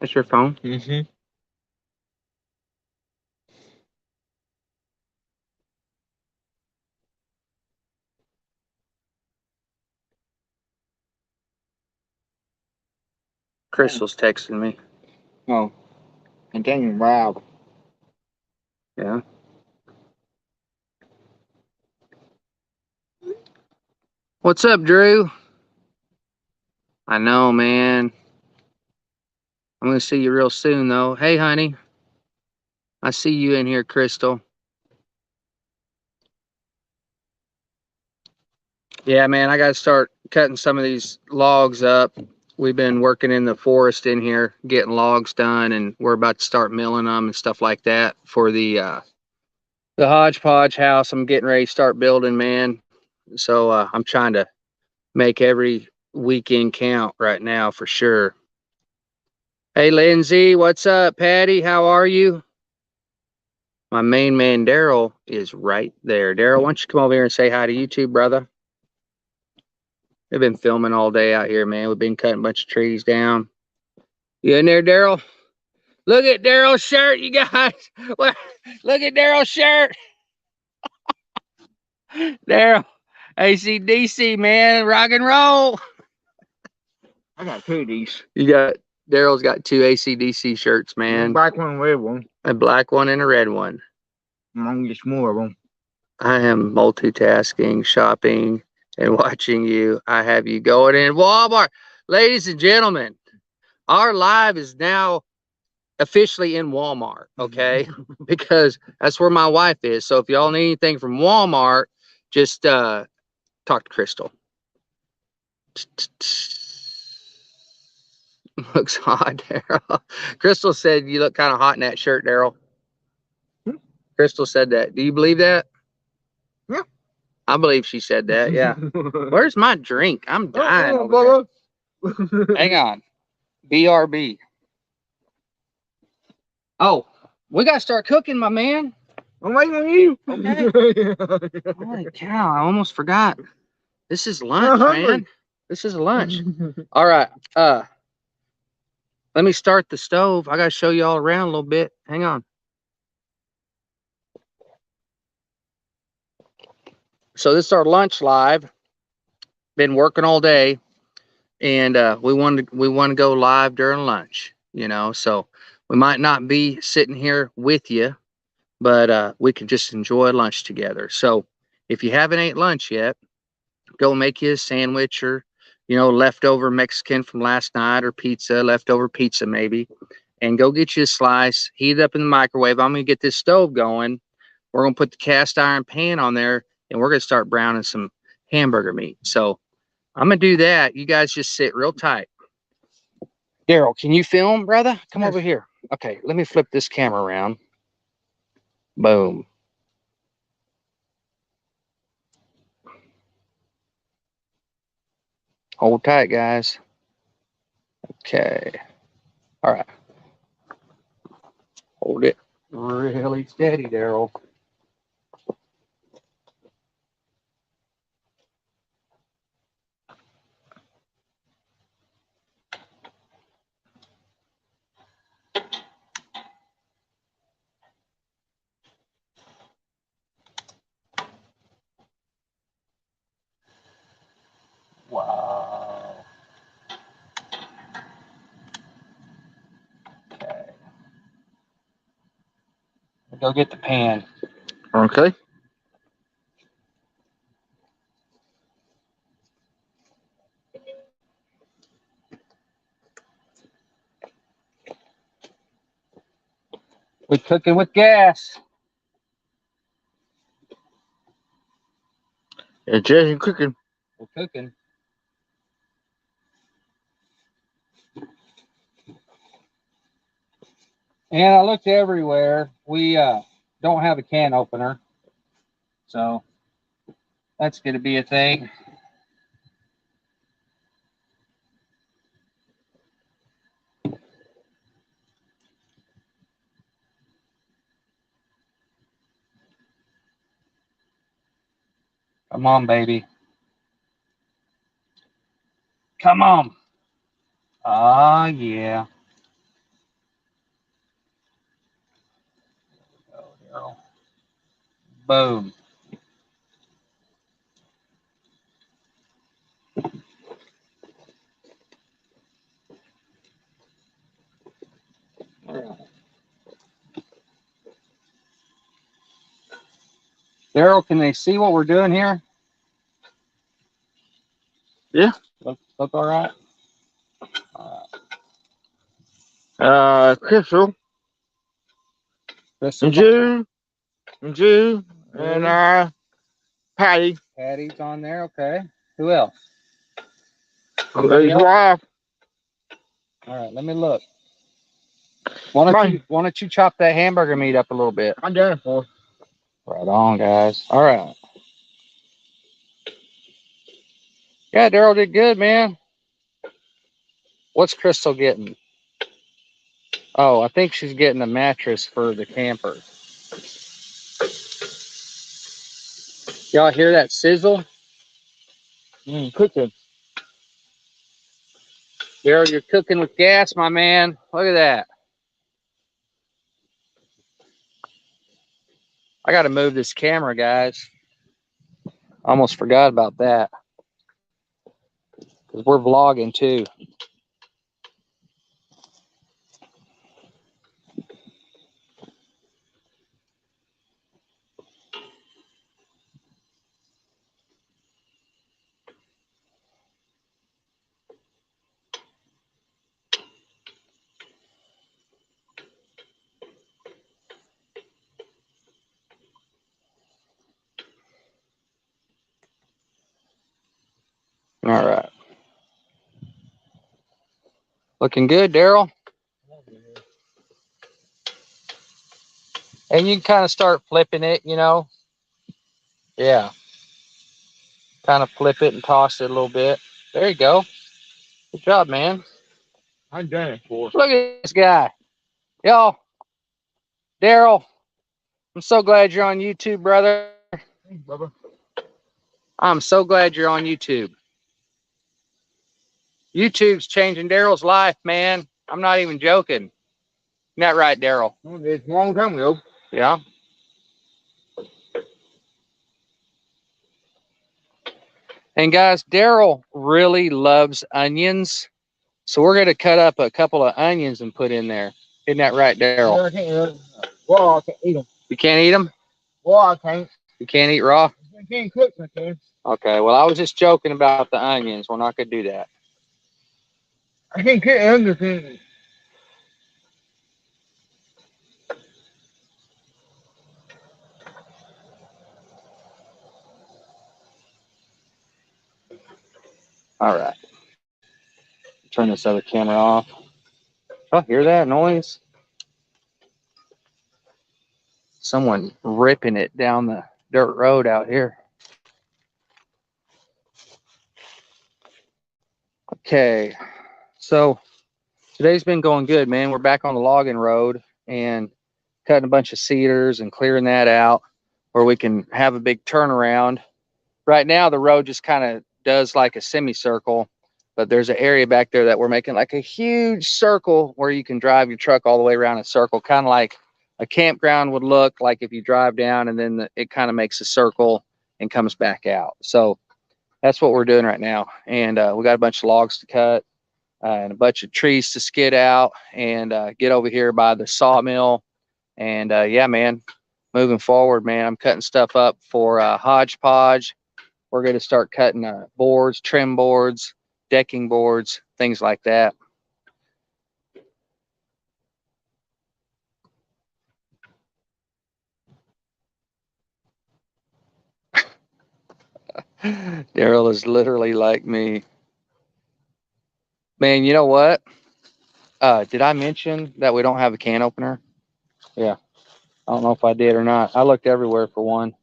That's your phone? Mm-hmm. Crystal's texting me. Oh, continue. Wow. Yeah. What's up, Drew? I know, man. I'm gonna see you real soon, though. Hey, honey. I see you in here, Crystal. Yeah, man. I gotta start cutting some of these logs up. We've been working in the forest in here, getting logs done, and we're about to start milling them and stuff like that for the hodgepodge house. I'm getting ready to start building, man. So I'm trying to make every weekend count right now for sure. Hey, Lindsay, what's up? Patty, how are you? My main man, Daryl, is right there. Daryl, why don't you come over here and say hi to you too, brother? We've been filming all day out here, man. We've been cutting a bunch of trees down. You in there, Daryl? Look at Daryl's shirt, you guys. Look at Daryl's shirt. Daryl, ACDC, man, rock and roll. I got two of these. You got Daryl's got two ACDC shirts, man. Black one, red one. A black one and a red one. I'm gonna get more of them. I am multitasking, shopping, and watching you. I have you going in Walmart. Ladies and gentlemen, our live is now officially in Walmart, okay? Because that's where my wife is. So if y'all need anything from Walmart, just talk to Crystal. Looks hot, Daryl. Crystal said you look kind of hot in that shirt, Daryl. Crystal said that. Do you believe that? Yeah. I believe she said that. Yeah. Where's my drink? I'm dying. Oh, Hang on. BRB. Oh, we got to start cooking, my man. I'm waiting on you. Okay. Holy cow, I almost forgot. This is lunch, man. This is lunch. All right. Let me start the stove. I got to show you all around a little bit. Hang on. So this is our lunch live. Been working all day, and we want to go live during lunch. You know, so we might not be sitting here with you, but we can just enjoy lunch together. So if you haven't ate lunch yet, go make you a sandwich or, you know, leftover Mexican from last night or pizza, leftover pizza maybe, and go get you a slice, heat it up in the microwave. I'm going to get this stove going. We're going to put the cast iron pan on there and we're going to start browning some hamburger meat. So I'm going to do that. You guys just sit real tight. Daryl, can you film, brother? Come over here. Okay, let me flip this camera around. Boom. Hold tight, guys. Okay. All right. Hold it really steady, Daryl. Wow. Okay. Go get the pan. Okay. We're cooking with gas. Yeah, Jesse cooking. We're cooking. And I looked everywhere. We don't have a can opener. So that's going to be a thing. Come on, baby. Come on. Oh, yeah. Boom. Daryl, can they see what we're doing here? Yeah. Look all right? Crystal This and is June and June and Patty. Patty's on there. Okay. Who else? His wife. All right, let me look. Why don't you chop that hamburger meat up a little bit? I'm done for. Right on, guys. All right. Yeah, Daryl did good, man. What's Crystal getting? Oh, I think she's getting a mattress for the camper. Y'all hear that sizzle? Cooking. Daryl, you're cooking with gas, my man. Look at that. I got to move this camera, guys. Almost forgot about that. Because we're vlogging too. All right. Looking good, Daryl. And you can kind of start flipping it, you know. Yeah. Kind of flip it and toss it a little bit. There you go. Good job, man. I'm done for. Look at this guy. Y'all, Daryl, I'm so glad you're on YouTube, brother. Thanks, Bubba. I'm so glad you're on YouTube. YouTube's changing Daryl's life, man. I'm not even joking. Not right, Daryl. It's a long time ago. Yeah. And guys, Daryl really loves onions. So we're going to cut up a couple of onions and put in there. Isn't that right, Daryl? I can't. Well, I can't eat them. You can't eat them? Well, I can't. You can't eat raw? I can't cook them, man. Okay, well, I was just joking about the onions. We're not going to do that. I can't cook onions. All right. Turn this other camera off. Oh, hear that noise? Someone ripping it down the dirt road out here. Okay, so today's been going good, man. We're back on the logging road and cutting a bunch of cedars and clearing that out where we can have a big turnaround. Right now, the road just kind of does like a semicircle, but there's an area back there that we're making like a huge circle where you can drive your truck all the way around a circle, kind of like a campground would look like if you drive down and then it kind of makes a circle and comes back out. So that's what we're doing right now. And we got a bunch of logs to cut and a bunch of trees to skid out and get over here by the sawmill. And yeah, man, moving forward, man, I'm cutting stuff up for hodgepodge. We're going to start cutting boards, trim boards, decking boards, things like that. Daryl is literally like me. Man, you know what? Did I mention that we don't have a can opener? Yeah. I don't know if I did or not. I looked everywhere for one.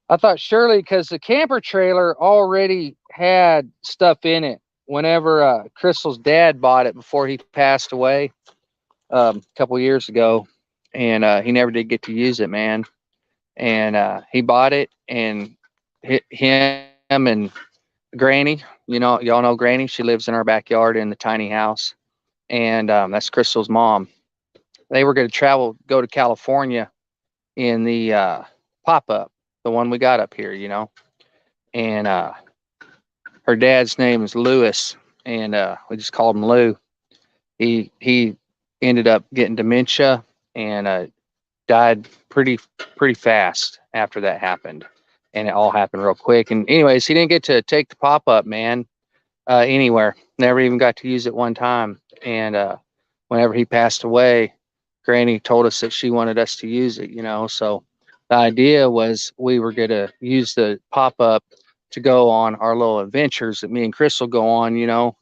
I thought surely because the camper trailer already had stuff in it whenever Crystal's dad bought it before he passed away a couple years ago. And he never did get to use it, man. And he bought it and him and Granny, you know, y'all know Granny. She lives in our backyard in the tiny house. And that's Crystal's mom. They were going to go to California in the pop-up, the one we got up here, you know. And her dad's name is Lewis, and we just called him Lou. He ended up getting dementia and died pretty fast after that happened, and it all happened real quick. And anyways, he didn't get to take the pop-up, man, anywhere. Never even got to use it one time. And whenever he passed away, Granny told us that she wanted us to use it, you know. So the idea was we were going to use the pop-up to go on our little adventures that me and Chris will go on, you know,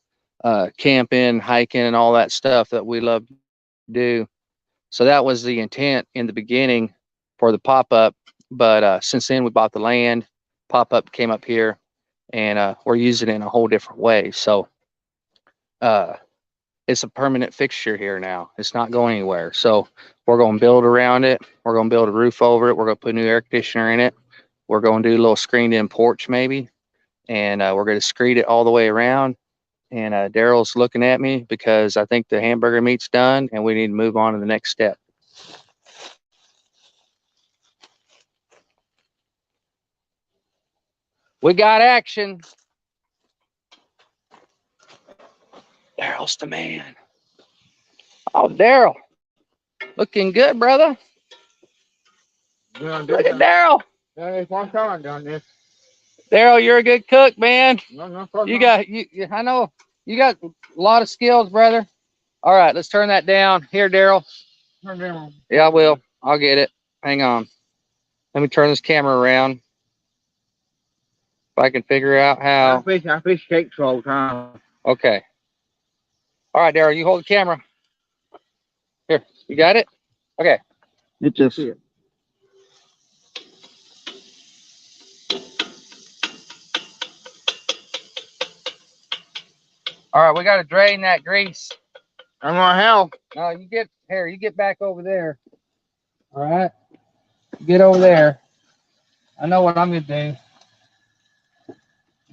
camping, hiking, and all that stuff that we love to do. So that was the intent in the beginning for the pop-up. But since then, we bought the land, pop-up came up here, and we're using it in a whole different way. So it's a permanent fixture here now. It's not going anywhere. So we're going to build around it. We're going to build a roof over it. We're going to put a new air conditioner in it. We're going to do a little screened-in porch maybe, and we're going to screed it all the way around. And Daryl's looking at me because I think the hamburger meat's done, and we need to move on to the next step. We got action. Daryl's the man. Oh, Daryl. Looking good, brother. Yeah, Look at Daryl. Yeah, it's one time I've done this. Daryl, you're a good cook, man. No, I know you got a lot of skills, brother. All right, let's turn that down. Here, Daryl. Yeah, I will. I'll get it. Hang on. Let me turn this camera around. If I can figure out how. I fish cakes all the time. Okay. All right, Daryl, you hold the camera. Here, you got it? Okay. It just it. All right, we got to drain that grease. I'm gonna help. No, you get back over there. All right. Get over there. I know what I'm going to do.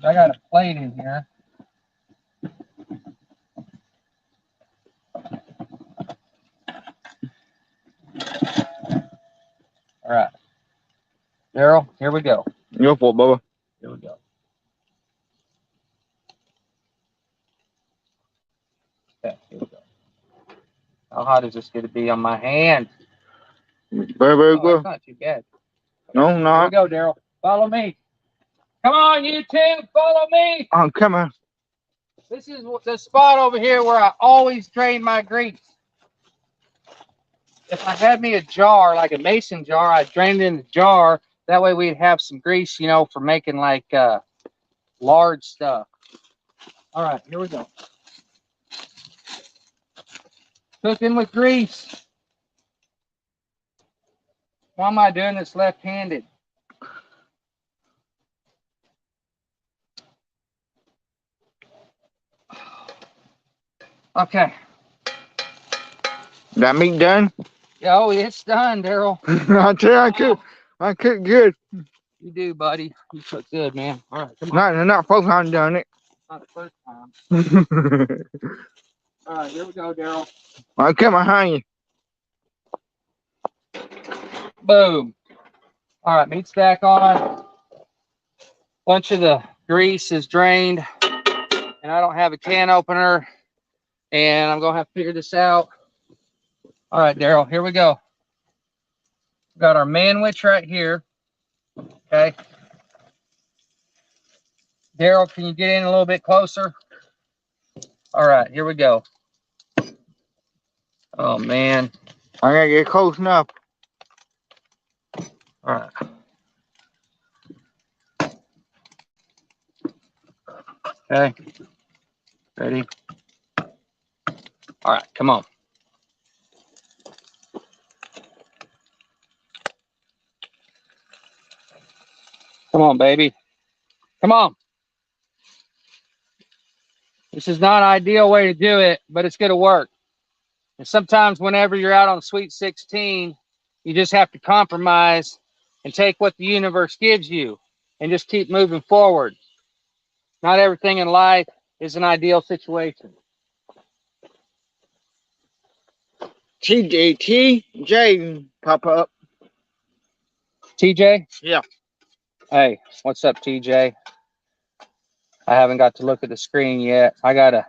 I got a plate in here. All right. Daryl, here we go. Go for it, Bubba. Here we go. Okay, here we go. How hot is this going to be on my hand? Very good. It's not too bad. No, Here we no. go, Daryl. Follow me. Come on, YouTube, follow me. Oh, come on. This is the spot over here where I always drain my grease. If I had me a jar, like a mason jar, I'd drain it in the jar. That way we'd have some grease, you know, for making like large stuff. All right, here we go. Cooking with grease. Why am I doing this left-handed? Okay. That meat done? Yeah, oh, it's done, Daryl. I tell you, I cook good. You do, buddy. You cook good, man. All right, come on. Not folks haven't done it. Not the first time. All right, here we go, Daryl. I come behind you. Boom. All right, meat's back on. Bunch of the grease is drained, and I don't have a can opener, and I'm gonna have to figure this out. All right, Daryl, here we go. We got our manwich right here. Okay. Daryl, can you get in a little bit closer? All right, here we go. Oh man. I gotta get close enough. All right. Okay. Ready? All right, come on. Come on, baby. Come on. This is not an ideal way to do it, but it's going to work. And sometimes whenever you're out on Sweet 16, you just have to compromise and take what the universe gives you and just keep moving forward. Not everything in life is an ideal situation. TJ pop up. TJ? Yeah. Hey, what's up, TJ? I haven't got to look at the screen yet. I gotta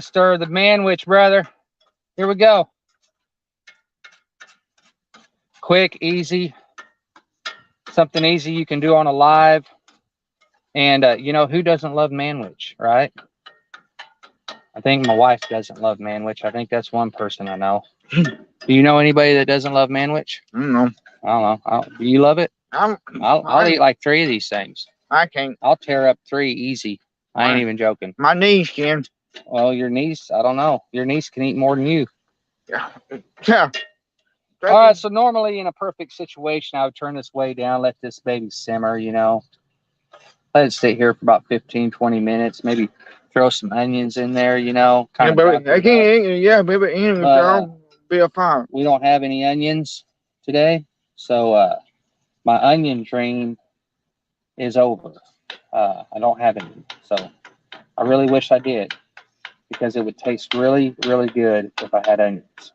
stir the manwich, brother. Here we go. Quick, easy, something easy you can do on a live. And you know, who doesn't love manwich, right? I think my wife doesn't love manwich. I think that's one person I know. Do you know anybody that doesn't love manwich? No. I don't know. Do you love it? I'll eat like 3 of these things. I can't. I'll tear up 3 easy. I ain't even joking. My knees can. Well, your niece, I don't know. Your niece can eat more than you. Yeah. Yeah. All right, so normally in a perfect situation, I would turn this way down, let this baby simmer, you know. Let it sit here for about 15, 20 minutes. Maybe throw some onions in there, you know. Yeah, baby. I can't. Yeah, baby. Don't be a fire. We don't have any onions today, so my onion dream is over. I don't have any, so I really wish I did, because it would taste really, really good if I had onions.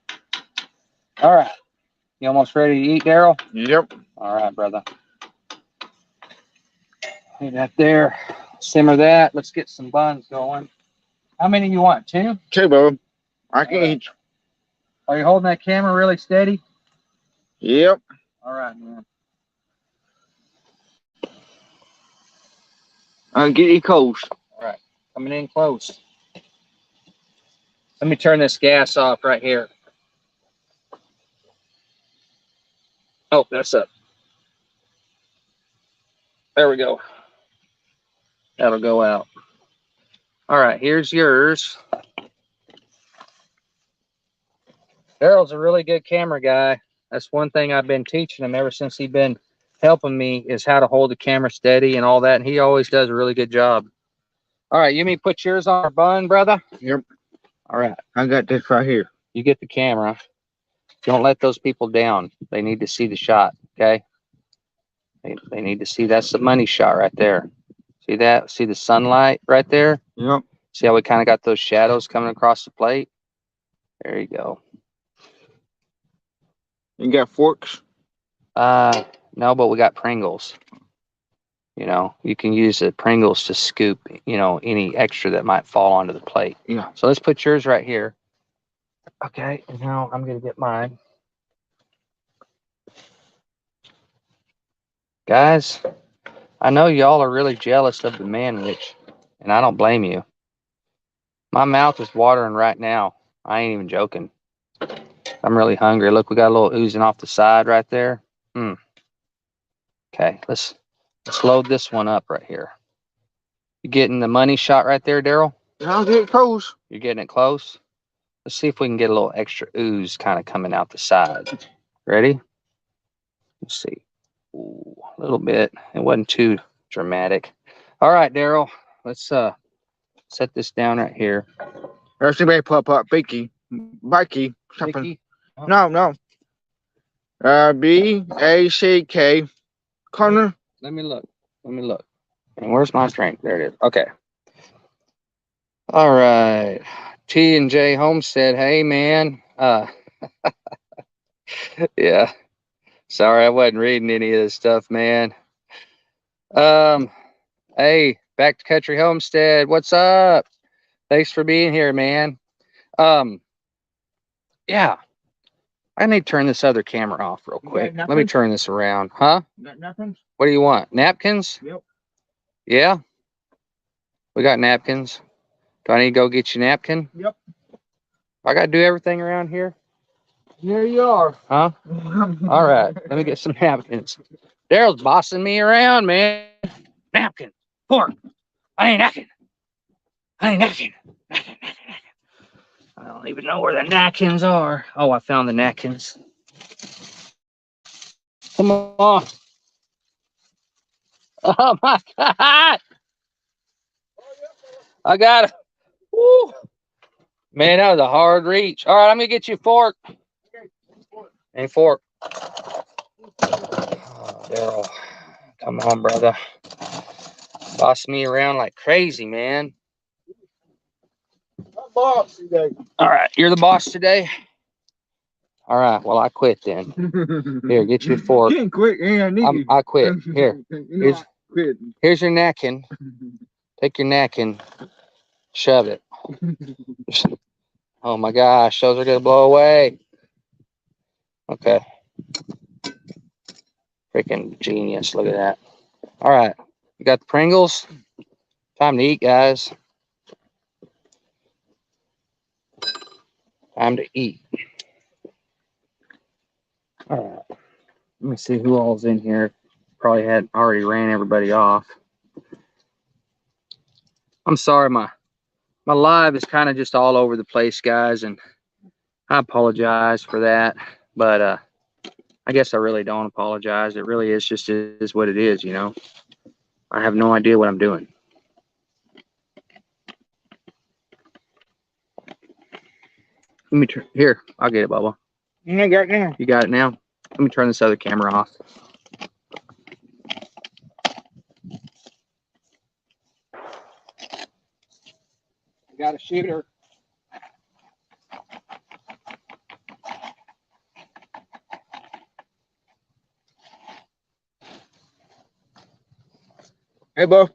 All right. You almost ready to eat, Daryl? Yep. All right, brother. Leave that there. Simmer that. Let's get some buns going. How many you want? 2? 2, baby. I can eat. Are you holding that camera really steady? Yep. All right, man. I'll get you close. All right. Coming in close. Let me turn this gas off right here. Oh, that's up. There we go. That'll go out. All right, here's yours. Daryl's a really good camera guy. That's one thing I've been teaching him ever since he's been helping me, is how to hold the camera steady and all that. And he always does a really good job. All right, you mean put yours on our bun, brother? Yep. All right. I got this right here. You get the camera. Don't let those people down. They need to see the shot, okay? They need to see. That's the money shot right there. See that? See the sunlight right there? Yep. See how we kind of got those shadows coming across the plate? There you go. You got forks? No, but we got Pringles. You know, you can use the Pringles to scoop, you know, any extra that might fall onto the plate. Yeah. So let's put yours right here. Okay, and now I'm going to get mine. Guys, I know y'all are really jealous of the manwich, and I don't blame you. My mouth is watering right now. I ain't even joking. I'm really hungry. Look, we got a little oozing off the side right there. Okay, let's load this one up right here. You getting the money shot right there, Daryl? I'll get close. You're getting it close? Let's see if we can get a little extra ooze kind of coming out the side. Ready? Let's see. Ooh, a little bit. It wasn't too dramatic. All right, Daryl. Let's set this down right here. There's somebody pop up. Bicky. Bicky. Something. Vicky? Oh. No. B-A-C-K. Connor. Let me look. And where's my drink? There it is. Okay. All right. T and J Homestead. Hey, man. Yeah. Sorry, I wasn't reading any of this stuff, man. Hey, back to Country Homestead. What's up? Thanks for being here, man. Yeah. I need to turn this other camera off real quick. Let me turn this around. Huh? Got nothing? What do you want? Napkins? Yep. Yeah? We got napkins. Do I need to go get you a napkin? Yep. I got to do everything around here? Here you are. Huh? All right. Let me get some napkins. Daryl's bossing me around, man. Napkin. Fork. I ain't napkin. Napkin. I don't even know where the napkins are. Oh, I found the napkins. Come on. Oh, my God. I got it. Woo. Man, that was a hard reach. All right, I'm going to get you a fork. A fork. Oh, Daryl. Come on, brother. Boss me around like crazy, man. I'm boss today. All right, you're the boss today? All right. Well, I quit then. Here, get you a fork. You can't quit. Yeah, I quit. Here. Here's, quit. here's your napkin. Take your napkin. Shove it. Oh my gosh, those are gonna blow away. Okay. Freaking genius. Look at that. All right. You got the Pringles? Time to eat, guys. Time to eat. All right. Let me see who all's in here. Probably had already ran everybody off. I'm sorry, my live is kind of just all over the place, guys, and I apologize for that. But I guess I really don't apologize. It really is what it is, you know. I have no idea what I'm doing. Let me here. I'll get it, Bubba. I got it now. You got it now. Let me turn this other camera off. Got a shooter. Hey, Bo.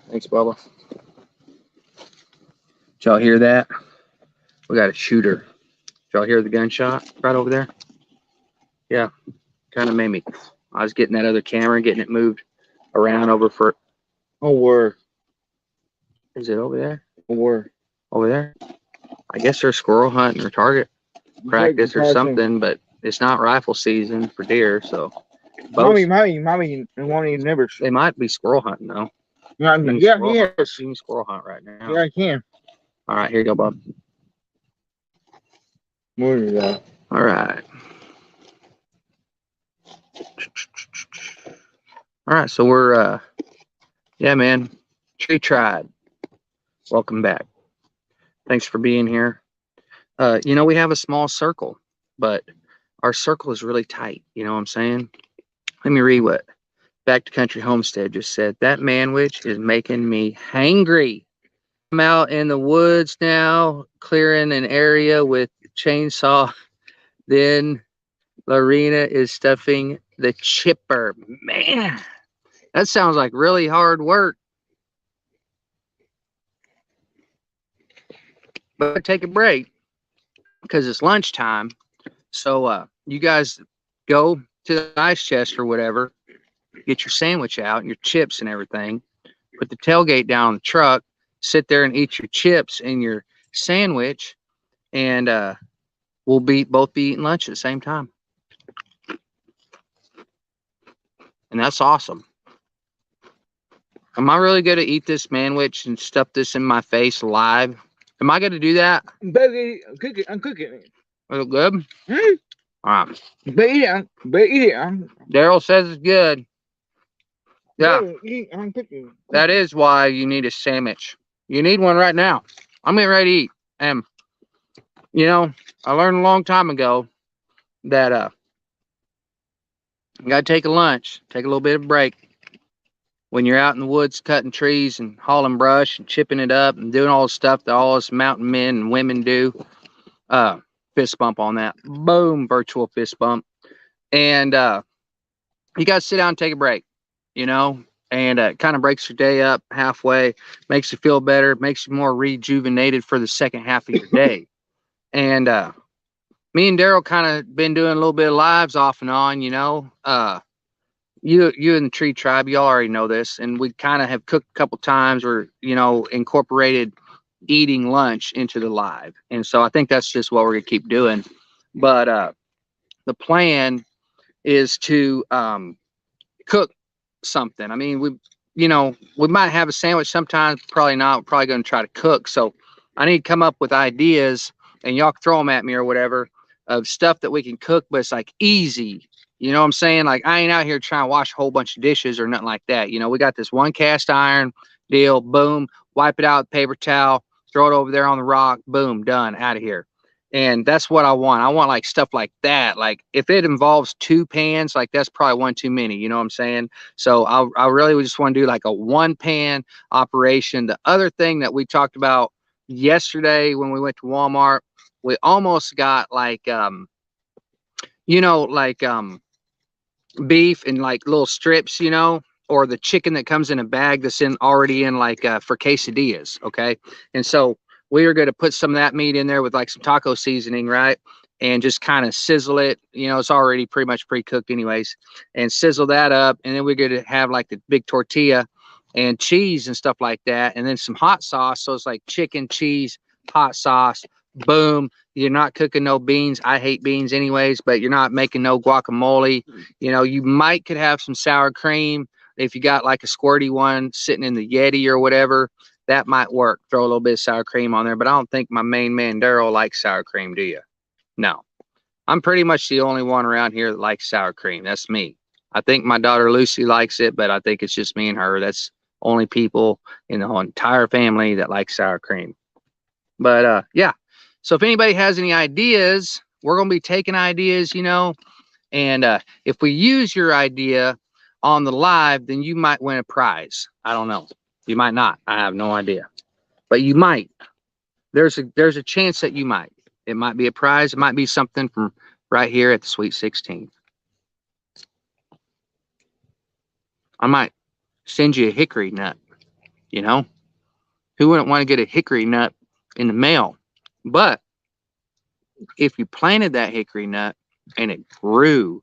Thanks, Bubba. Did y'all hear that? We got a shooter. Did y'all hear the gunshot right over there? Yeah, kind of made me. I was getting that other camera, getting it moved around over for. Oh, word. Is it over there? Word. Over there? I guess they're squirrel hunting or target practice or something, but it's not rifle season for deer, so. Mommy, won't even never. They might be squirrel hunting though. Yeah, yes. You can squirrel hunt right now. Yeah, I can. All right, here you go, Bob. What is that? All right. All right, so we're yeah, man. Tree Tribe. Welcome back. Thanks for being here. You know, we have a small circle, but our circle is really tight. You know what I'm saying? Let me read what Back to Country Homestead just said. That manwich is making me hangry. I'm out in the woods now, clearing an area with chainsaw. Then Lorena is stuffing the chipper. Man, that sounds like really hard work. But take a break because it's lunchtime. So you guys go to the ice chest or whatever, get your sandwich out and your chips and everything. Put the tailgate down on the truck, sit there and eat your chips and your sandwich, and we'll both be eating lunch at the same time. And that's awesome. Am I really going to eat this manwich and stuff this in my face live? Am I going to do that? Baby, I'm cooking it. Is it good? Hmm? All right. Eat it. Daryl says it's good. Yeah, I'm cooking. that is why you need a sandwich. You need one right now. I'm getting ready to eat. And, you know, I learned a long time ago that you got to take a lunch, take a little bit of a break. When you're out in the woods cutting trees and hauling brush and chipping it up and doing all the stuff that all us mountain men and women do, fist bump on that. Boom, virtual fist bump. And you got to sit down and take a break, you know, and it kind of breaks your day up halfway, makes you feel better, makes you more rejuvenated for the second half of your day. And me and Daryl kind of been doing a little bit of lives off and on, you know. You and the Tree Tribe, you all already know this, and we kind of have cooked a couple times or, you know, incorporated eating lunch into the live. And so I think that's just what we're going to keep doing. But the plan is to cook something. I mean, we might have a sandwich sometimes, probably not. We're probably going to try to cook. So I need to come up with ideas, and y'all can throw them at me or whatever, of stuff that we can cook, but it's like easy. You know what I'm saying? Like, I ain't out here trying to wash a whole bunch of dishes or nothing like that. You know, we got this one cast iron deal, boom, wipe it out with paper towel, throw it over there on the rock, boom, done, out of here. And that's what I want. I want like stuff like that. Like if it involves 2 pans, like that's probably one too many. You know what I'm saying? So I really just want to do like a 1-pan operation. The other thing that we talked about yesterday when we went to Walmart we almost got like like beef in like little strips, or the chicken that comes in a bag that's in already in like for quesadillas. Okay. And so we are going to put some of that meat in there with like some taco seasoning, right? And just kind of sizzle it. It's already pretty much pre-cooked anyways, and sizzle that up. And then we're going to have like the big tortilla and cheese and stuff like that. And then some hot sauce. So it's like chicken, cheese, hot sauce, boom. You're not cooking no beans. I hate beans anyways, but you're not making no guacamole. You might could have some sour cream if you got like a squirty one sitting in the Yeti or whatever. That might work. Throw a little bit of sour cream on there, but I don't think my main man Daryl likes sour cream. Do you? No. I'm pretty much the only one around here that likes sour cream. That's me. I think my daughter Lucy likes it, but I think it's just me and her. That's only people in the whole entire family that like sour cream. But yeah. So if anybody has any ideas, we're going to be taking ideas, and if we use your idea on the live, then you might win a prize. I don't know. You might not. I have no idea. But you might. There's a chance that you might. It might be a prize. It might be something from right here at the Sweet 16. I might send you a hickory nut, Who wouldn't want to get a hickory nut in the mail? But if you planted that hickory nut and it grew,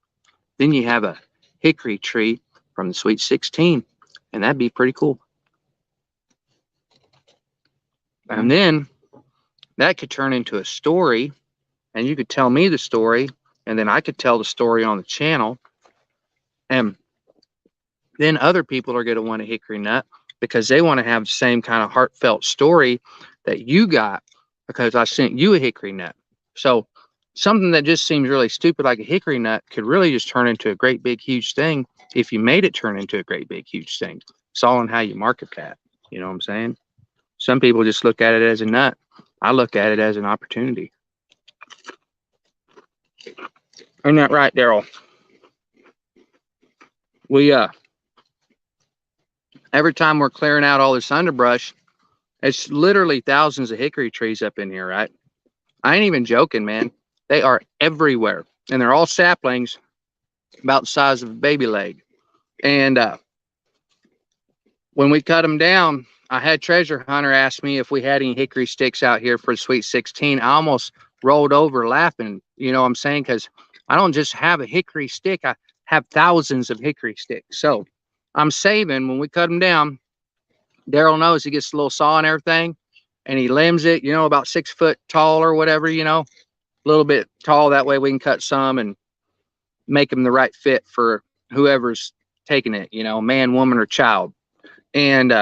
then you have a hickory tree from the Sweet 16, and that'd be pretty cool. And then that could turn into a story, and you could tell me the story, and then I could tell the story on the channel, and then other people are going to want a hickory nut because they want to have the same kind of heartfelt story that you got because I sent you a hickory nut. So something that just seems really stupid like a hickory nut could really just turn into a great big huge thing if you made it turn into a great big huge thing. It's all in how you market that. You know what I'm saying? Some people just look at it as a nut. I look at it as an opportunity. Isn't that right, Daryl? We every time we're clearing out all this underbrush, it's literally thousands of hickory trees up in here, right? I ain't even joking, man. They are everywhere, and they're all saplings about the size of a baby leg. And when we cut them down, I had Treasure Hunter ask me if we had any hickory sticks out here for the Sweet 16. I almost rolled over laughing, you know what I'm saying? Because I don't just have a hickory stick. I have thousands of hickory sticks. So I'm saving when we cut them down. Daryl knows he gets a little saw and everything, and he limbs it, about 6 foot tall or whatever, a little bit tall. That way we can cut some and make them the right fit for whoever's taking it, man, woman, or child. And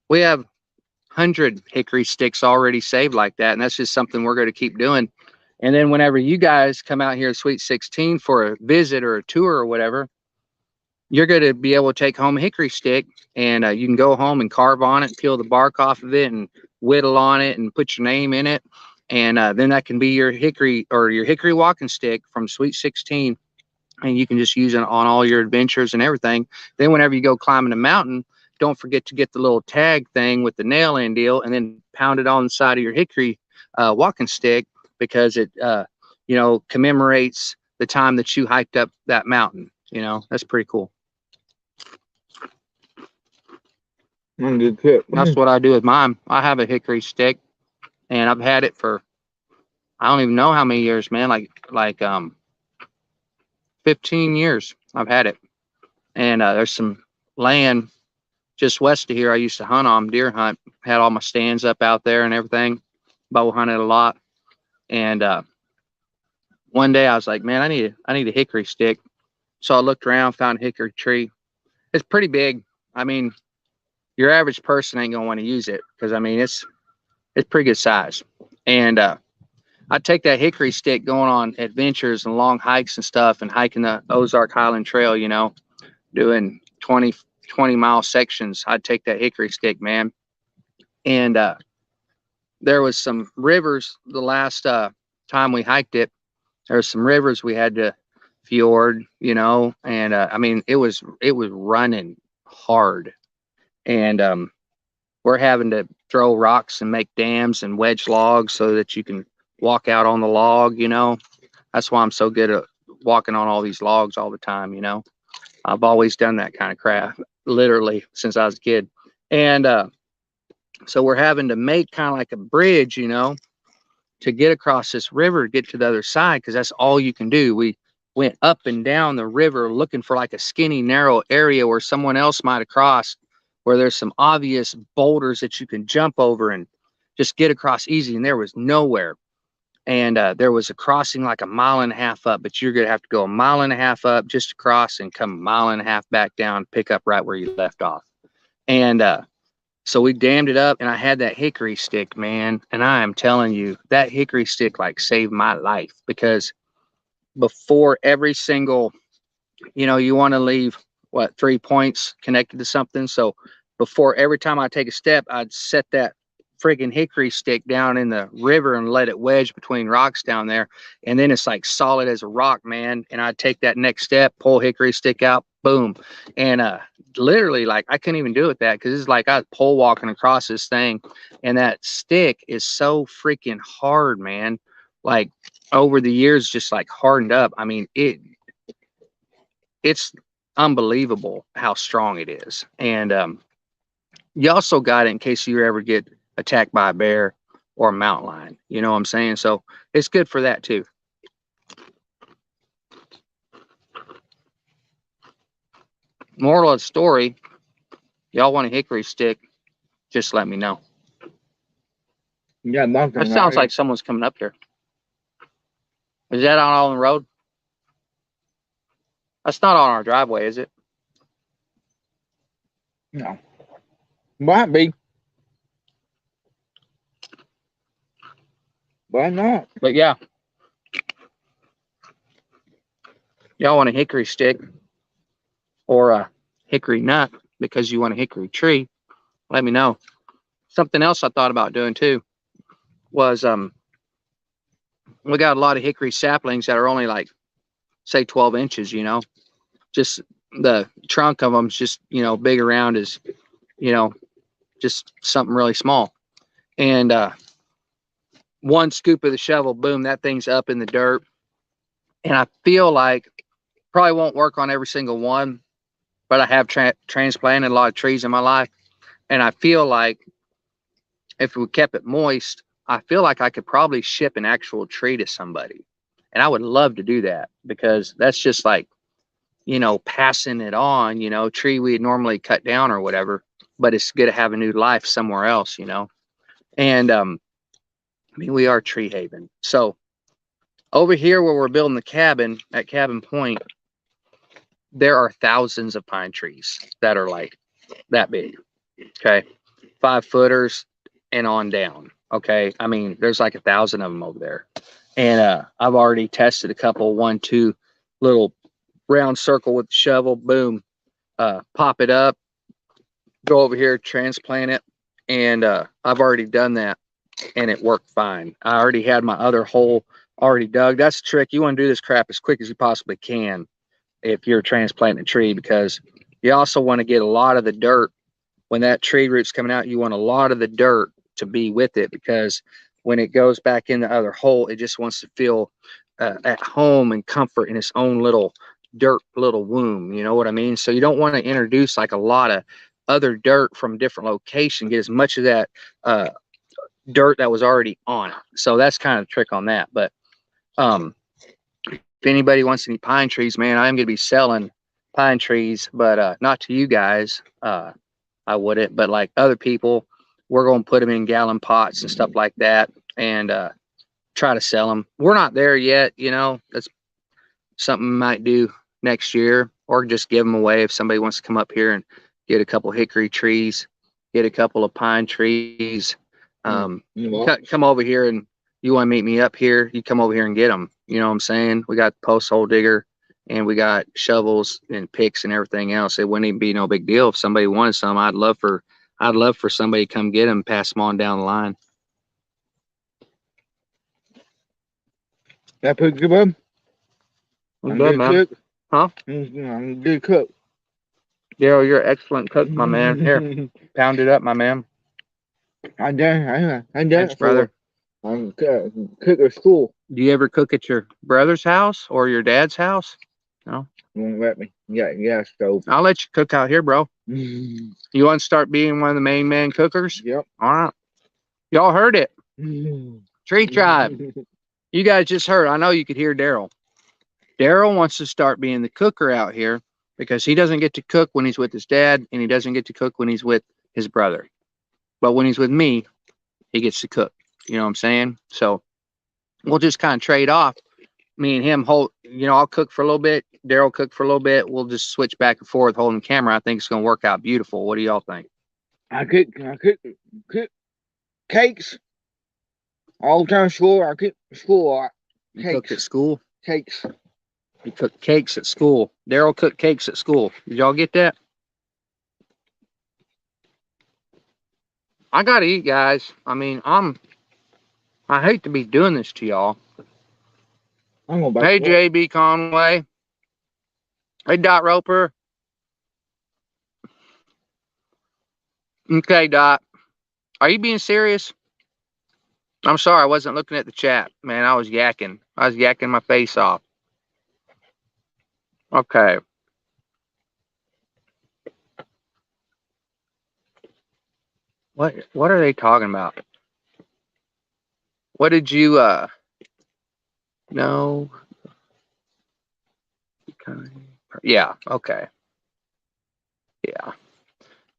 we have 100 hickory sticks already saved like that. And that's just something we're going to keep doing. And then whenever you guys come out here at Sweet 16 for a visit or a tour or whatever, you're going to be able to take home a hickory stick, and you can go home and carve on it, peel the bark off of it, and whittle on it and put your name in it. And then that can be your hickory walking stick from Sweet 16. And you can just use it on all your adventures and everything. Then whenever you go climbing a mountain, don't forget to get the little tag thing with the nail in deal and then pound it on the side of your hickory walking stick, because it, commemorates the time that you hiked up that mountain. That's pretty cool. Good tip. That's what I do with mine. I have a hickory stick, and I've had it for, I don't even know how many years, man. Like 15 years I've had it. And there's some land just west of here I used to hunt on, deer hunt. Had all my stands up out there and everything. Bow hunted a lot. And one day I was like, man, I need a hickory stick. So I looked around, found a hickory tree. It's pretty big. I mean, your average person ain't gonna want to use it because it's pretty good size. And I take that hickory stick going on adventures and long hikes and stuff, and hiking the Ozark Highland Trail, doing 20-mile sections. I'd take that hickory stick, man. And there was some rivers the last time we hiked it. There was some rivers we had to fjord, and it was running hard. And we're having to throw rocks and make dams and wedge logs so that you can, walk out on the log, you know. That's why I'm so good at walking on all these logs all the time, you know. I've always done that kind of craft, literally since I was a kid. And so we're having to make kind of like a bridge, you know, to get across this river, get to the other side, because that's all you can do. We went up and down the river looking for like a skinny, narrow area where someone else might have crossed, where there's some obvious boulders that you can jump over and just get across easy. And there was nowhere. And there was a crossing like a mile and a half up, but you're going to have to go a mile and a half up just to cross and come a mile and a half back down, pick up right where you left off. And so we dammed it up, and I had that hickory stick, man. And I am telling you, that hickory stick like saved my life, because before every single, you know, you want to leave what, 3 points connected to something. So before every time I take a step, I'd set that friggin' hickory stick down in the river and let it wedge between rocks down there. And then it's like solid as a rock, man. And I'd take that next step, pull hickory stick out, boom. And literally, like, I couldn't even do it that, because it's like I was pole walking across this thing, and that stick is so freaking hard, man. Like, over the years, just like hardened up. I mean, it's unbelievable how strong it is. And you also got it in case you ever get attacked by a bear or a mountain lion. You know what I'm saying? So it's good for that too. Moral of the story, y'all want a hickory stick, just let me know. Yeah, that sounds like someone's coming up here. Is that on the road? That's not on our driveway, is it? No. Might be. Why not? But yeah. Y'all want a hickory stick or a hickory nut because you want a hickory tree, let me know. Something else I thought about doing too was we got a lot of hickory saplings that are only like, say, 12 inches, you know. Just the trunk of them's just, you know, big around as, you know, just something really small. And one scoop of the shovel, boom, that thing's up in the dirt. And I feel like probably won't work on every single one, but I have transplanted a lot of trees in my life. And I feel like if we kept it moist, I feel like I could probably ship an actual tree to somebody. And I would love to do that, because that's just like, you know, passing it on, you know, tree we'd normally cut down or whatever, but it's good to have a new life somewhere else, you know. And I mean, we are Tree Haven. So over here where we're building the cabin at Cabin Point, there are thousands of pine trees that are like that big. Okay. 5-footers and on down. Okay. I mean, there's like 1,000 of them over there. And I've already tested a couple, 1, 2 little round circle with the shovel, boom, pop it up, go over here, transplant it. And I've already done that, and it worked fine. I already had my other hole already dug. That's the trick. You want to do this crap as quick as you possibly can if you're transplanting a tree, because you also want to get a lot of the dirt when that tree root's coming out. You want a lot of the dirt to be with it, because when it goes back in the other hole, it just wants to feel at home and comfort in its own little dirt little womb. You know what I mean? So you don't want to introduce like a lot of other dirt from different location, get as much of that dirt that was already on it. So that's kind of the trick on that. But if anybody wants any pine trees, man, I'm going to be selling pine trees, but not to you guys. I wouldn't, but like other people, we're going to put them in gallon pots and stuff like that, and try to sell them. We're not there yet, you know. That's something we might do next year, or just give them away if somebody wants to come up here and get a couple hickory trees, get a couple of pine trees. Come over here, and you want to meet me up here, you come over here and get them. You know what I'm saying? We got post hole digger, and we got shovels and picks and everything else. It wouldn't even be no big deal if somebody wanted some. I'd love for somebody to come get them, pass them on down the line. That pretty good, bud. I'm good, man. Cook. Huh? I'm a good cook. Daryl, you're an excellent cook, my man. Here, pound it up, my man. I done. Thanks, brother. I'm cook at school. Do you ever cook at your brother's house or your dad's house? No. Won't let me. Yeah, gas stove. I'll let you cook out here, bro. Yep. You want to start being one of the main man cookers? All right. Y'all heard it. Tree Tribe. You guys just heard. I know you could hear Daryl. Daryl wants to start being the cooker out here because he doesn't get to cook when he's with his dad and he doesn't get to cook when he's with his brother. But when he's with me, he gets to cook. You know what I'm saying? So we'll just kind of trade off. Me and him hold, I'll cook for a little bit. Daryl cook for a little bit. We'll just switch back and forth holding the camera. I think it's going to work out beautiful. What do y'all think? I cook cakes all the time. School. I cook school. You cooked at school? Cakes. You cooked cakes at school. Daryl cooked cakes at school. Did y'all get that? I gotta eat, guys. I mean, I hate to be doing this to y'all. I'm going back. Hey, JB Conway. Hey, Dot Roper. Okay, Dot. Are you being serious? I'm sorry, I wasn't looking at the chat. Man, I was yakking. I was yakking my face off. Okay. What are they talking about? What did you no? Yeah, okay. Yeah.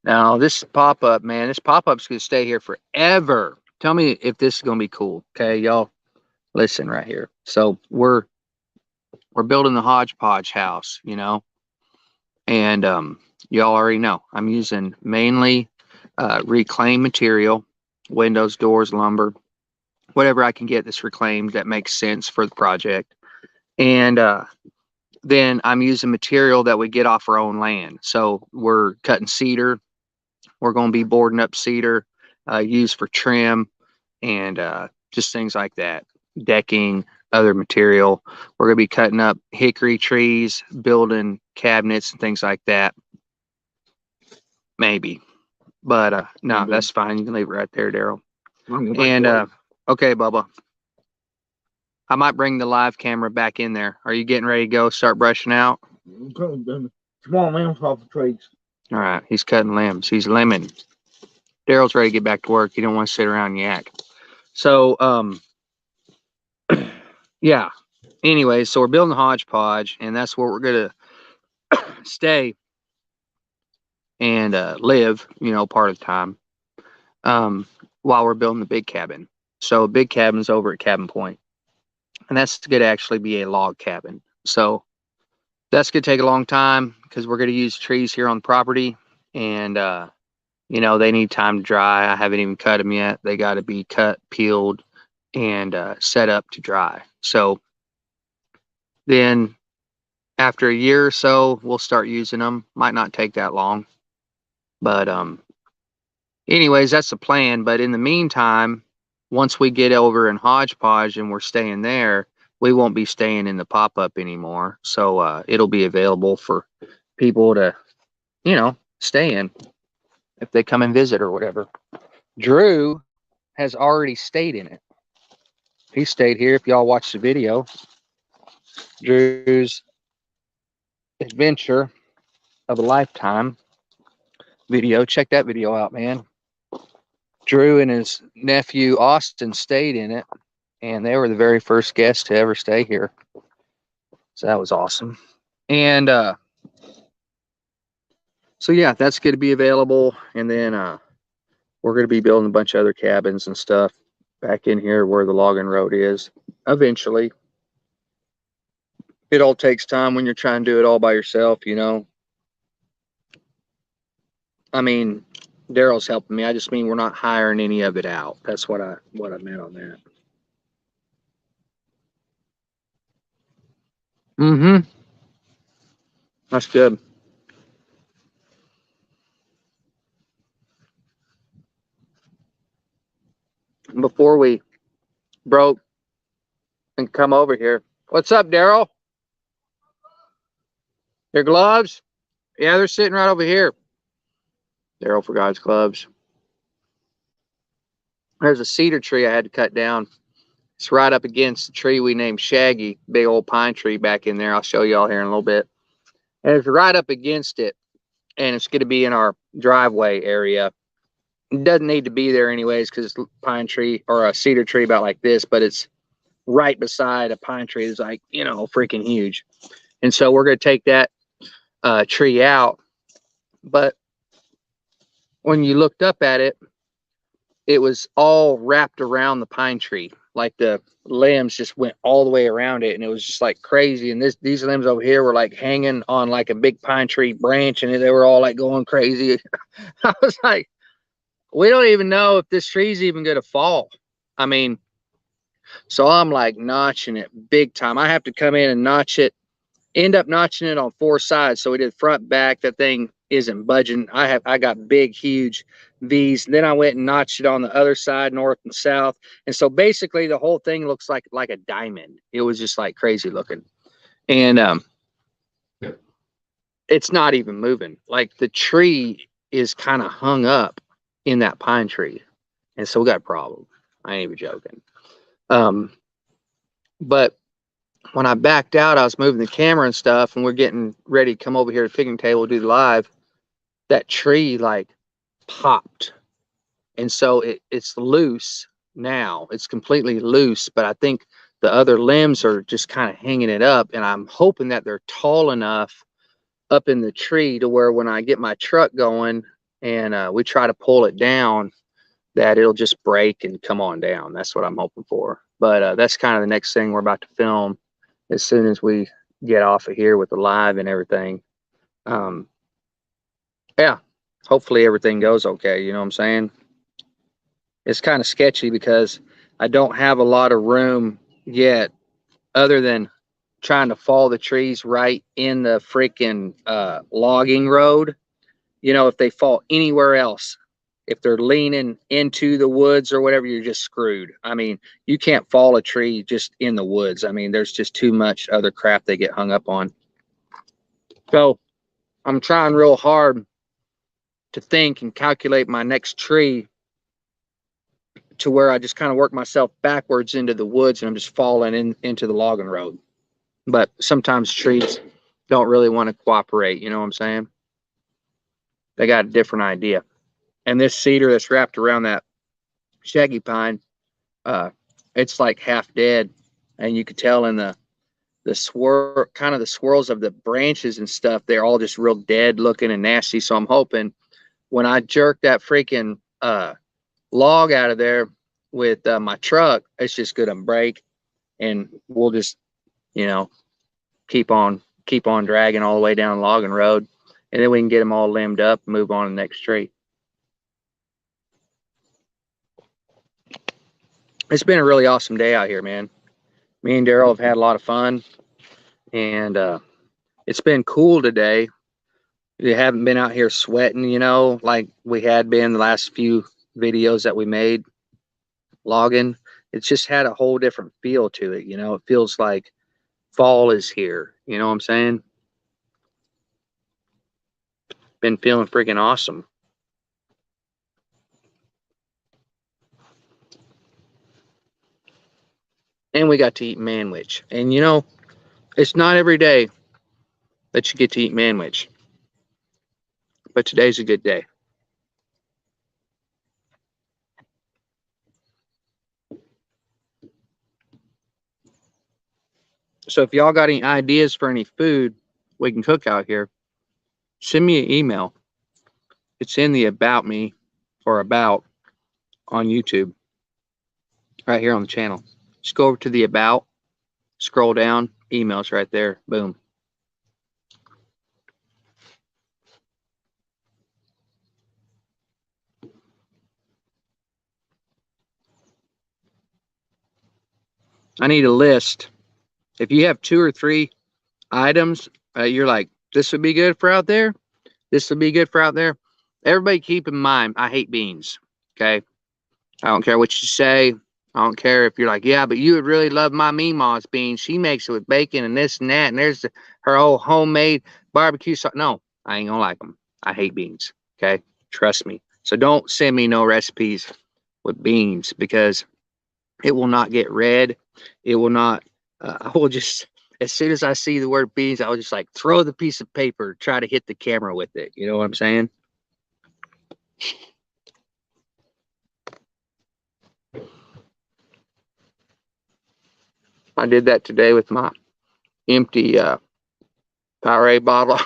Now this pop-up, man, this pop-up's gonna stay here forever. Tell me if this is gonna be cool. Okay, y'all listen right here. So we're building the hodgepodge house, and y'all already know I'm using mainly reclaimed material, windows, doors, lumber, whatever I can get that's reclaimed that makes sense for the project. And then I'm using material that we get off our own land. So we're cutting cedar. We're going to be boarding up cedar, used for trim and just things like that. Decking, other material. We're going to be cutting up hickory trees, building cabinets and things like that. Maybe. But no, that's fine. You can leave it right there, Daryl. And okay, Bubba. I might bring the live camera back in there. Are you getting ready to go start brushing out? Small limbs off the trees. All right, he's cutting limbs. He's lemon. Daryl's ready to get back to work. He don't want to sit around and yak. So, yeah. Anyway, so we're building the hodgepodge, and that's where we're gonna stay and live. Part of the time, while we're building the big cabin. So, big cabin's over at Cabin Point, and that's going to actually be a log cabin. So that's going to take a long time because we're going to use trees here on the property, and they need time to dry. I haven't even cut them yet. They got to be cut, peeled, and set up to dry. So then after a year or so, we'll start using them. Might not take that long, but anyways, that's the plan. But in the meantime, once we get over in Hodgepodge and we're staying there, we won't be staying in the pop-up anymore. So it'll be available for people to, stay in if they come and visit or whatever. Drew has already stayed in it. He stayed here. If y'all watch the video, Drew's adventure of a lifetime video. Check that video out, man. Drew and his nephew Austin stayed in it, and they were the very first guests to ever stay here. So that was awesome. And so yeah, that's going to be available. And then we're going to be building a bunch of other cabins and stuff back in here where the logging road is eventually. It all takes time when you're trying to do it all by yourself, I mean, Daryl's helping me. I just mean we're not hiring any of it out. That's what I meant on that. Mm-hmm. That's good. Before we broke and come over here. What's up, Daryl? Your gloves? Yeah, they're sitting right over here. Daryl forgot his gloves. There's a cedar tree I had to cut down. It's right up against the tree we named Shaggy, big old pine tree back in there. I'll show y'all here in a little bit. And it's right up against it, and it's going to be in our driveway area. It doesn't need to be there anyways because it's a pine tree or a cedar tree about like this, but it's right beside a pine tree that's like, freaking huge. And so we're going to take that tree out. But when you looked up at it, it was all wrapped around the pine tree. Like the limbs just went all the way around it, and it was just like crazy. And these limbs over here were like hanging on like a big pine tree branch, and they were all like going crazy. I was like, we don't even know if this tree's even going to fall. I mean, so I'm like notching it big time. I have to come in and notch it, end up notching it on 4 sides. So we did front, back. That thing isn't budging. I got big, huge V's. Then I went and notched it on the other side, north and south. And so basically the whole thing looks like a diamond. It was just like crazy looking. And it's not even moving. Like the tree is kind of hung up in that pine tree. And so we got a problem. I ain't even joking. But when I backed out, I was moving the camera and stuff, and we're getting ready to come over here to the picnic table, do the live. That tree like popped. And so it's loose now. It's completely loose, but I think the other limbs are just kind of hanging it up. And I'm hoping that they're tall enough up in the tree to where when I get my truck going and we try to pull it down, that it'll just break and come on down. That's what I'm hoping for. But that's kind of the next thing we're about to film as soon as we get off of here with the live and everything. Yeah, hopefully everything goes okay. You know what I'm saying? It's kind of sketchy because I don't have a lot of room yet other than trying to fall the trees right in the freaking logging road. If they fall anywhere else, if they're leaning into the woods or whatever, you're just screwed. I mean, you can't fall a tree just in the woods. I mean, there's just too much other crap they get hung up on. So I'm trying real hard to think and calculate my next tree to where I just kind of work myself backwards into the woods and I'm just falling into the logging road. But sometimes trees don't really want to cooperate. You know what I'm saying? They got a different idea. And this cedar that's wrapped around that shaggy pine, it's like half dead, and you could tell in the swirls of the branches and stuff, they're all just real dead looking and nasty. So I'm hoping when I jerk that freaking log out of there with my truck, it's just gonna break, and we'll just keep on dragging all the way down logging road, and then we can get them all limbed up and move on to the next tree. It's been a really awesome day out here, man. Me and Daryl have had a lot of fun, and it's been cool today. We haven't been out here sweating, like we had been the last few videos that we made logging. It's just had a whole different feel to it. It feels like fall is here. You know what I'm saying? Been feeling freaking awesome. And we got to eat manwich. And it's not every day that you get to eat manwich, but today's a good day. So if y'all got any ideas for any food we can cook out here, send me an email. It's in the about me or about on YouTube right here on the channel. Just go over to the about, scroll down, emails right there. Boom. I need a list. If you have 2 or 3 items, you're like, this would be good for out there. This would be good for out there. Everybody keep in mind, I hate beans. Okay. I don't care what you say. I don't care if you're like, yeah, but you would really love my Meemaw's beans. She makes it with bacon and this and that. And there's her old homemade barbecue sauce. No, I ain't gonna like them. I hate beans. Okay. Trust me. So don't send me no recipes with beans because it will not get red. It will not. I will just, as soon as I see the word beans, I will just like throw the piece of paper, try to hit the camera with it. You know what I'm saying? I did that today with my empty Powerade bottle.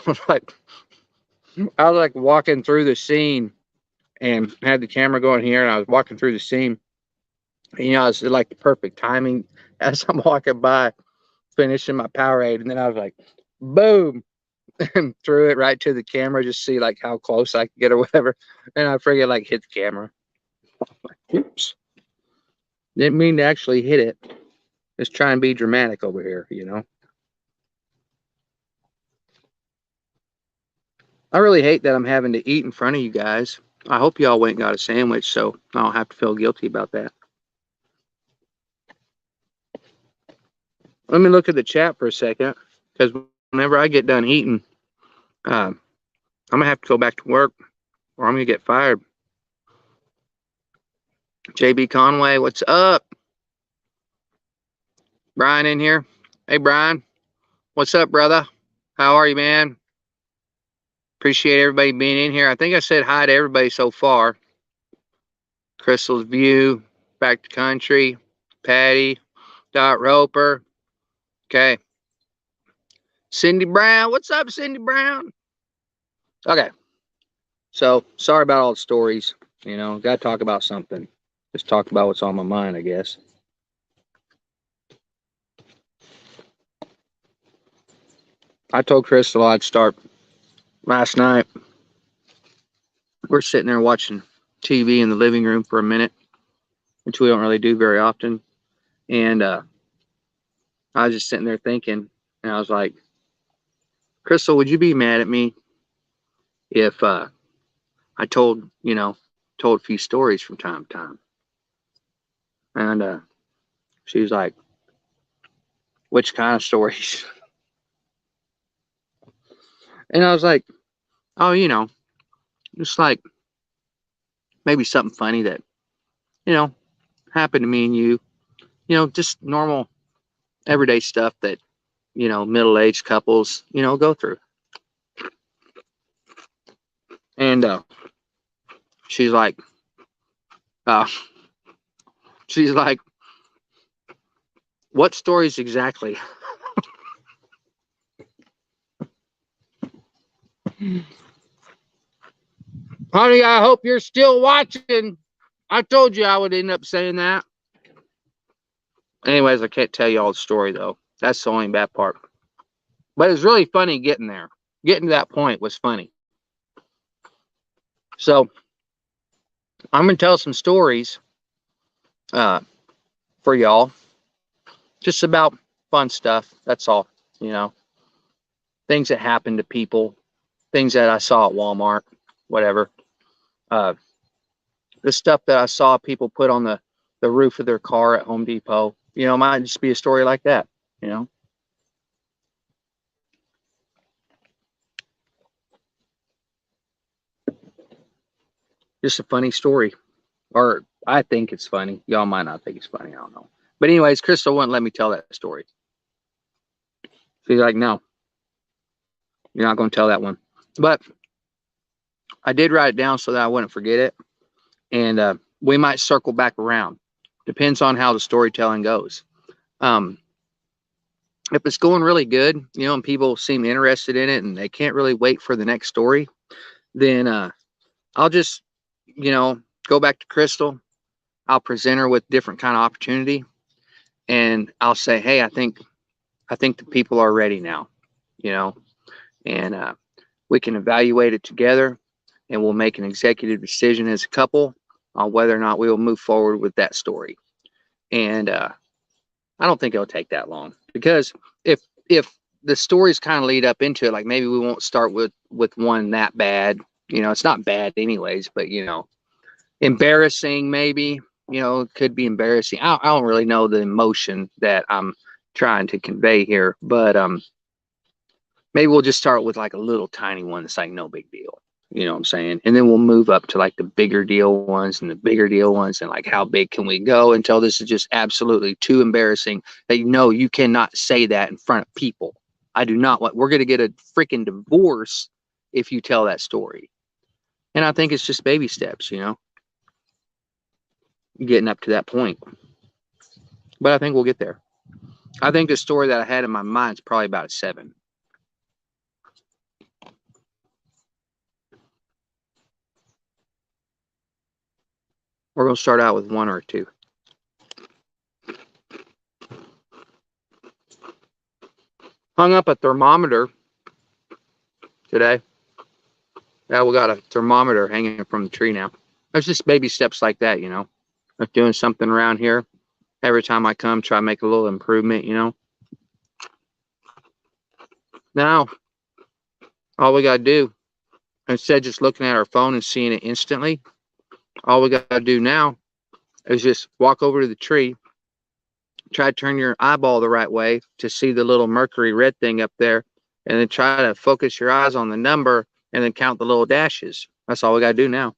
I was like walking through the scene and had the camera going here, and I was walking through the scene. And, you know, it's like the perfect timing as I'm walking by, finishing my Powerade, and then I was like, boom, and threw it right to the camera, just see like how close I could get or whatever. And I friggin' like hit the camera. Oops. Didn't mean to actually hit it. Just trying to be dramatic over here, you know. I really hate that I'm having to eat in front of you guys. I hope y'all went and got a sandwich so I don't have to feel guilty about that. Let me look at the chat for a second, because whenever I get done eating, I'm going to have to go back to work or I'm going to get fired. JB Conway, what's up? Brian in here. Hey, Brian. What's up, brother? How are you, man? Appreciate everybody being in here. I think I said hi to everybody so far. Crystal's View, Back to Country, Patty, Dot Roper. Okay. Cindy Brown. What's up, Cindy Brown? Okay. So, sorry about all the stories. You know, got to talk about something. Just talk about what's on my mind, I guess. I told Crystal I'd start last night. We're sitting there watching TV in the living room for a minute, which we don't really do very often. And I was just sitting there thinking, and I was like, Crystal, would you be mad at me if I told a few stories from time to time? And she was like, which kind of stories? And I was like, oh, just like maybe something funny that, happened to me and you, just normal everyday stuff that, middle-aged couples, go through. And she's like, uh, she's like, what stories exactly? Honey, I hope you're still watching. I told you I would end up saying that. Anyways, I can't tell you all the story, though. That's the only bad part. But it's really funny getting there. Getting to that point was funny. So, I'm going to tell some stories for y'all. Just about fun stuff. That's all. Things that happen to people. Things that I saw at Walmart. Whatever. The stuff that I saw people put on the roof of their car at Home Depot. It might just be a story like that. Just a funny story. Or I think it's funny. Y'all might not think it's funny. I don't know. But anyways, Crystal wouldn't let me tell that story. She's like, no, you're not going to tell that one. But I did write it down so that I wouldn't forget it. And we might circle back around. Depends on how the storytelling goes. If it's going really good, and people seem interested in it and they can't really wait for the next story, then I'll just, go back to Crystal. I'll present her with different kind of opportunity, and I'll say, hey, I think the people are ready now, and we can evaluate it together, and we'll make an executive decision as a couple on whether or not we will move forward with that story. And I don't think it'll take that long, because if the stories kind of lead up into it, like maybe we won't start with one that bad. It's not bad anyways, but embarrassing maybe. It could be embarrassing. I don't really know the emotion that I'm trying to convey here, but maybe we'll just start with like a little tiny one that's like no big deal. You know what I'm saying? And then we'll move up to like the bigger deal ones and the bigger deal ones and like how big can we go until this is just absolutely too embarrassing that you cannot say that in front of people. I do not want, we're going to get a freaking divorce if you tell that story. And I think it's just baby steps, getting up to that point. But I think we'll get there. I think the story that I had in my mind is probably about a 7. We're going to start out with 1 or 2. Hung up a thermometer today. Yeah, we got a thermometer hanging from the tree now. There's just baby steps like that, Like doing something around here. Every time I come, try to make a little improvement, Now, all we got to do, instead of just looking at our phone and seeing it instantly, all we got to do now is just walk over to the tree, try to turn your eyeball the right way to see the little mercury red thing up there, and then try to focus your eyes on the number and then count the little dashes. That's all we got to do now.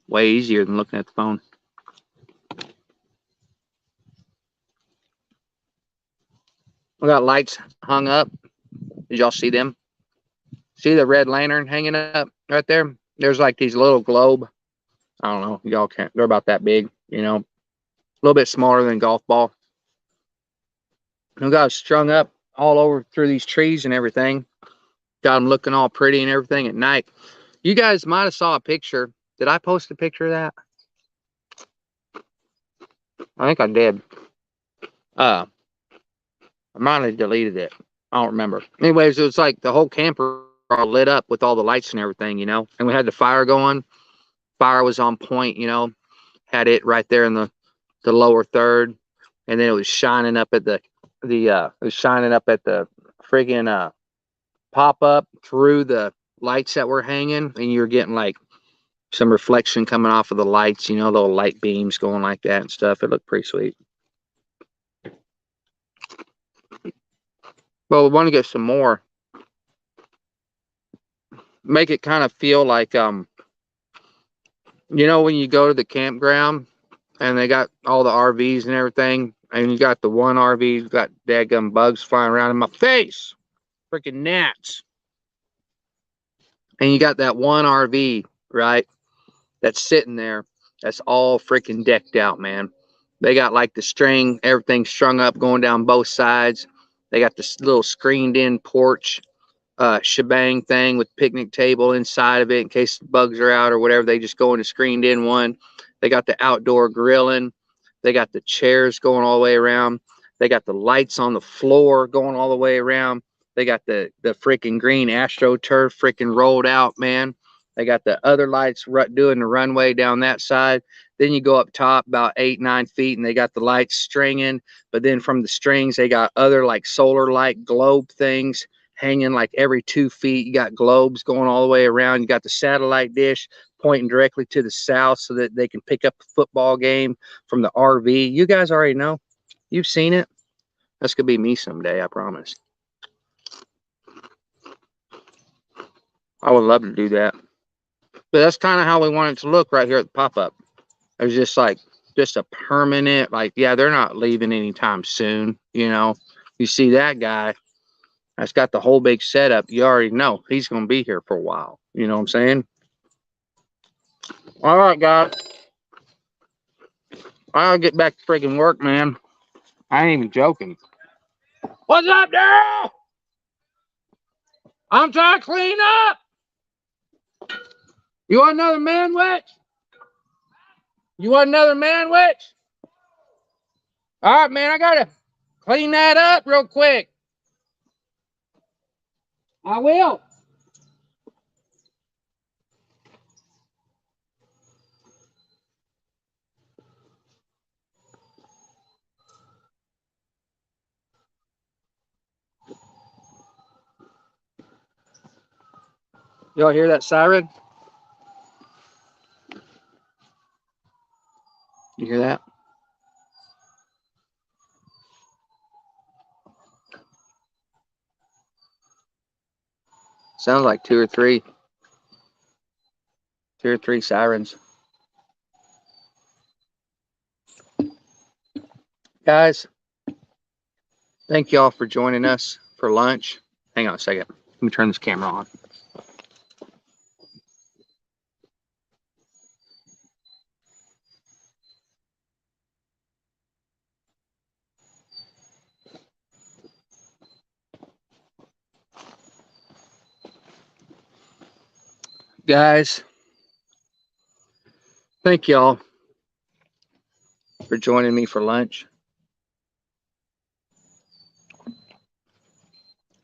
Way easier than looking at the phone. We got lights hung up. Did y'all see them? See the red lantern hanging up right there? There's like these little globe. I don't know. Y'all can't. They're about that big, a little bit smaller than a golf ball. We got strung up all over through these trees and everything. Got them looking all pretty and everything at night. You guys might have saw a picture. Did I post a picture of that? I think I did. I might have deleted it. I don't remember. Anyways, it was like the whole camper all lit up with all the lights and everything, and we had the fire going. Fire was on point, had it right there in the lower third, and then it was shining up at the friggin' pop up through the lights that were hanging, and you're getting like some reflection coming off of the lights, little light beams going like that and stuff. It looked pretty sweet. Well, we want to get some more. Make it kind of feel like when you go to the campground and they got all the RVs and everything, and you got the one RV got daggum bugs flying around in my face, freaking gnats, and you got that one RV, right, that's sitting there, that's all freaking decked out, man. They got like the string, everything strung up, going down both sides. They got this little screened-in porch shebang thing with picnic table inside of it in case bugs are out or whatever. They just go in a screened in one. They got the outdoor grilling. They got the chairs going all the way around. They got the lights on the floor going all the way around. They got the freaking green AstroTurf freaking rolled out, man. They got the other lights doing the runway down that side. Then you go up top about 8-9 feet and they got the lights stringing. But then from the strings, they got other like solar light globe things hanging like every 2 feet. You got globes going all the way around. You got the satellite dish pointing directly to the south so that they can pick up the football game from the RV. You guys already know. You've seen it. That's going to be me someday, I promise. I would love to do that. But that's kind of how we want it to look right here at the pop-up. It's just like, just a permanent, like, yeah, they're not leaving anytime soon, You see that guy that's got the whole big setup. You already know he's going to be here for a while. You know what I'm saying? All right, guys. I'll get back to freaking work, man. I ain't even joking. What's up, Daryl? I'm trying to clean up. You want another manwich? You want another manwich? All right, man. I got to clean that up real quick. I will. Y'all hear that siren? You hear that? Sounds like two or three sirens. Guys, thank y'all for joining us for lunch. Hang on a second. Let me turn this camera on. Guys, thank y'all for joining me for lunch.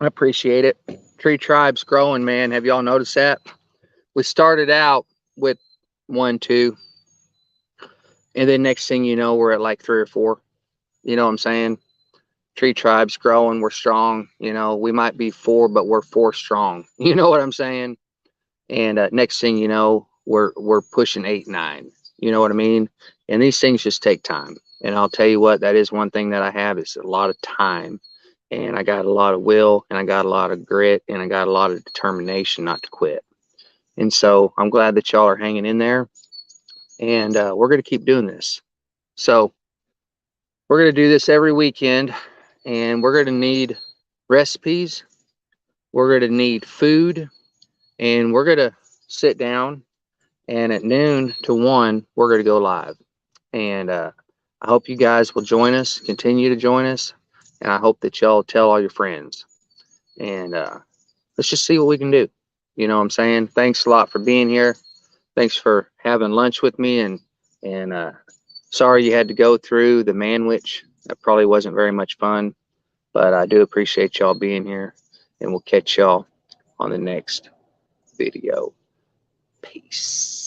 I appreciate it. Tree Tribe's growing, man. Have y'all noticed that? We started out with 1, 2, and then next thing you know, we're at like 3 or 4. You know what I'm saying? Tree Tribe's growing. We're strong. You know, we might be 4, but we're 4 strong. You know what I'm saying? And next thing you know, we're pushing 8, 9. You know what I mean? And these things just take time. And I'll tell you what, that is one thing that I have is a lot of time. And I got a lot of will, and I got a lot of grit, and I got a lot of determination not to quit. And so I'm glad that y'all are hanging in there. And we're going to keep doing this. So we're going to do this every weekend, and we're going to need recipes. We're going to need food, and we're going to sit down. And at noon to 1, we're going to go live. And I hope you guys will join us, continue to join us. And I hope that y'all tell all your friends. And let's just see what we can do. You know what I'm saying? Thanks a lot for being here. Thanks for having lunch with me. And sorry you had to go through the Manwich. That probably wasn't very much fun. But I do appreciate y'all being here. And we'll catch y'all on the next video. Peace.